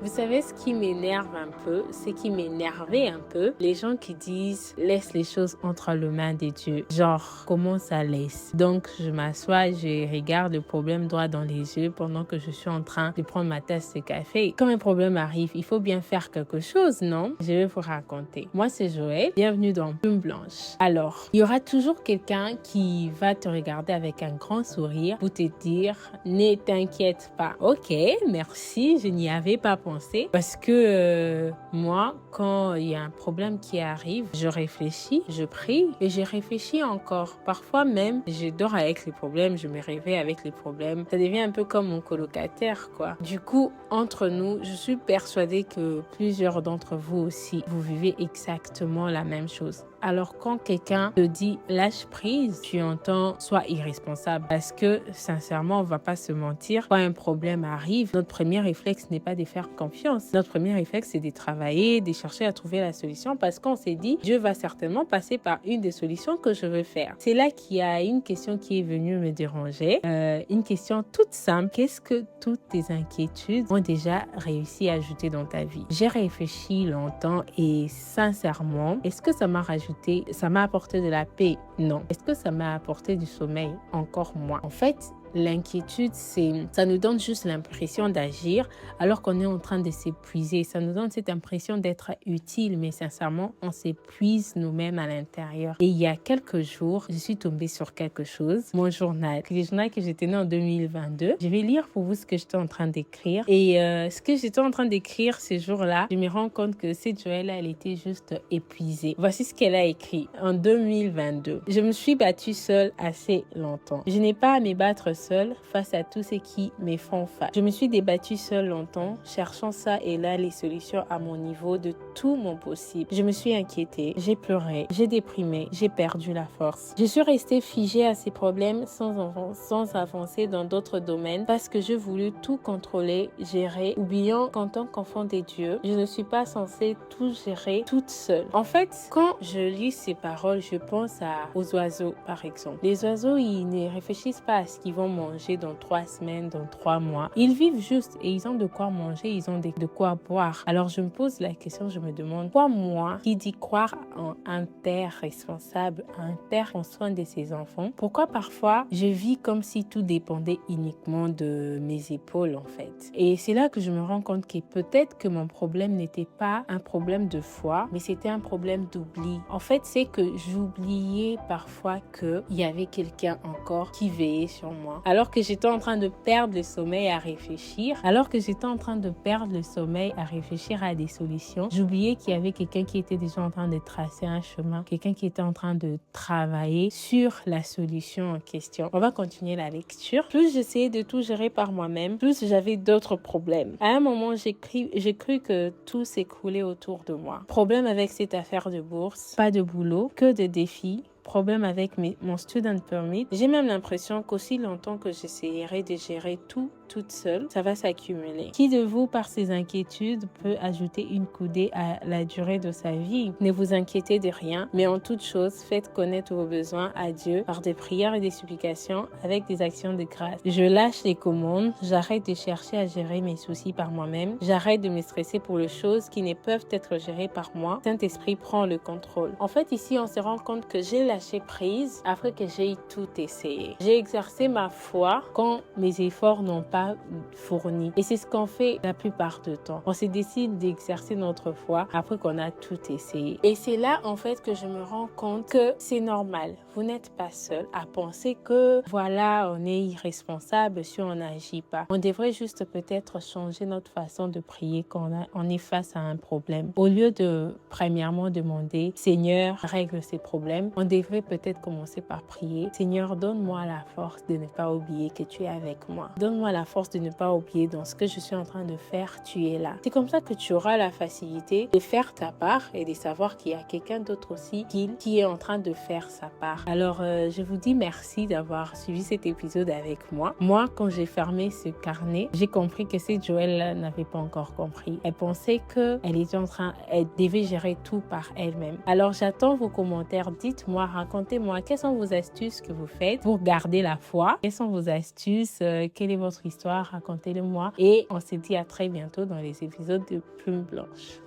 Vous savez, ce qui m'énerve un peu, ce qui m'énervait un peu, les gens qui disent laisse les choses entre les mains de Dieu. Genre, comment ça laisse? Donc, je m'assois, je regarde le problème droit dans les yeux pendant que je suis en train de prendre ma tasse de café. Quand un problème arrive, il faut bien faire quelque chose, non? Je vais vous raconter. Moi, c'est Joël. Bienvenue dans Plume Blanche. Alors, il y aura toujours quelqu'un qui va te regarder avec un grand sourire pour te dire ne t'inquiète pas. Ok, merci, je n'y avais pas pensé parce que moi, quand il y a un problème qui arrive, je réfléchis, je prie et je réfléchis encore. Parfois même, je dors avec les problèmes, je me réveille avec les problèmes. Ça devient un peu comme mon colocataire, quoi. Du coup, entre nous, je suis persuadée que plusieurs d'entre vous aussi, vous vivez exactement la même chose. Alors quand quelqu'un te dit lâche prise, tu entends sois irresponsable parce que sincèrement, on va pas se mentir, quand un problème arrive, notre premier réflexe n'est pas de faire confiance. Notre premier réflexe, c'est de travailler, de chercher à trouver la solution parce qu'on s'est dit Dieu va certainement passer par une des solutions que je veux faire. C'est là qu'il y a une question qui est venue me déranger, une question toute simple. Qu'est-ce que toutes tes inquiétudes ont déjà réussi à ajouter dans ta vie? J'ai réfléchi longtemps et sincèrement, est-ce que ça m'a apporté de la paix? Non. Est-ce que ça m'a apporté du sommeil? Encore moins. En fait, l'inquiétude, ça nous donne juste l'impression d'agir alors qu'on est en train de s'épuiser. Ça nous donne cette impression d'être utile, mais sincèrement, on s'épuise nous-mêmes à l'intérieur. Et il y a quelques jours, je suis tombée sur quelque chose, mon journal. Le journal que j'ai tenu en 2022. Je vais lire pour vous ce que j'étais en train d'écrire. Et ce que j'étais en train d'écrire ces jours-là, je me rends compte que cette Joël-là, elle était juste épuisée. Voici ce qu'elle a écrit en 2022. Je me suis battue seule assez longtemps. Je n'ai pas à me battre seule face à tout ce qui me font face. Je me suis débattue seule longtemps, cherchant ça et là les solutions à mon niveau de tout mon possible. Je me suis inquiétée, j'ai pleuré, j'ai déprimé, j'ai perdu la force. Je suis restée figée à ces problèmes sans avancer dans d'autres domaines parce que je voulais tout contrôler, gérer, oubliant qu'en tant qu'enfant des dieux, je ne suis pas censée tout gérer toute seule. En fait, quand je lis ces paroles, je pense aux oiseaux, par exemple. Les oiseaux, ils ne réfléchissent pas à ce qu'ils vont manger dans 3 semaines, dans 3 mois. Ils vivent juste et ils ont de quoi manger, ils ont de quoi boire. Alors je me pose la question, je me demande, pourquoi moi, qui dit croire en un père responsable, un père qui prend soin de ses enfants, pourquoi parfois je vis comme si tout dépendait uniquement de mes épaules en fait. Et c'est là que je me rends compte que peut-être que mon problème n'était pas un problème de foi, mais c'était un problème d'oubli. En fait, c'est que j'oubliais parfois qu'il y avait quelqu'un encore qui veillait sur moi. Alors que j'étais en train de perdre le sommeil à réfléchir, à des solutions, j'oubliais qu'il y avait quelqu'un qui était déjà en train de tracer un chemin, quelqu'un qui était en train de travailler sur la solution en question. On va continuer la lecture. Plus j'essayais de tout gérer par moi-même, plus j'avais d'autres problèmes. À un moment, j'ai cru que tout s'écroulait autour de moi. Problème avec cette affaire de bourse, pas de boulot, que de défis. Problème avec mon student permit. J'ai même l'impression qu'aussi longtemps que j'essayerai de gérer tout toute seule, ça va s'accumuler. Qui de vous, par ses inquiétudes, peut ajouter une coudée à la durée de sa vie? Ne vous inquiétez de rien, mais en toute chose, faites connaître vos besoins à Dieu par des prières et des supplications avec des actions de grâce. Je lâche les commandes, j'arrête de chercher à gérer mes soucis par moi-même, j'arrête de me stresser pour les choses qui ne peuvent être gérées par moi. Saint-Esprit prend le contrôle. En fait, ici, on se rend compte que j'ai lâché prise après que j'ai tout essayé. J'ai exercé ma foi quand mes efforts n'ont pas fourni. Et c'est ce qu'on fait la plupart du temps. On se décide d'exercer notre foi après qu'on a tout essayé. Et c'est là, en fait, que je me rends compte que c'est normal. Vous n'êtes pas seul à penser que, voilà, on est irresponsable si on n'agit pas. On devrait juste peut-être changer notre façon de prier quand on est face à un problème. Au lieu de, premièrement, demander, Seigneur, règle ces problèmes, on devrait peut-être commencer par prier. Seigneur, donne-moi la force de ne pas oublier que tu es avec moi. Donne-moi la force de ne pas oublier dans ce que je suis en train de faire, tu es là. C'est comme ça que tu auras la facilité de faire ta part et de savoir qu'il y a quelqu'un d'autre aussi qui est en train de faire sa part. Alors, je vous dis merci d'avoir suivi cet épisode avec moi. Moi, quand j'ai fermé ce carnet, j'ai compris que cette Joël n'avait pas encore compris. Elle pensait qu'elle elle devait gérer tout par elle-même. Alors, j'attends vos commentaires. Dites-moi, racontez-moi, quelles sont vos astuces que vous faites pour garder la foi? Quelles sont vos astuces? Quelle est votre histoire? histoires, racontez-les moi. Et on se dit à très bientôt dans les épisodes de Plume Blanche.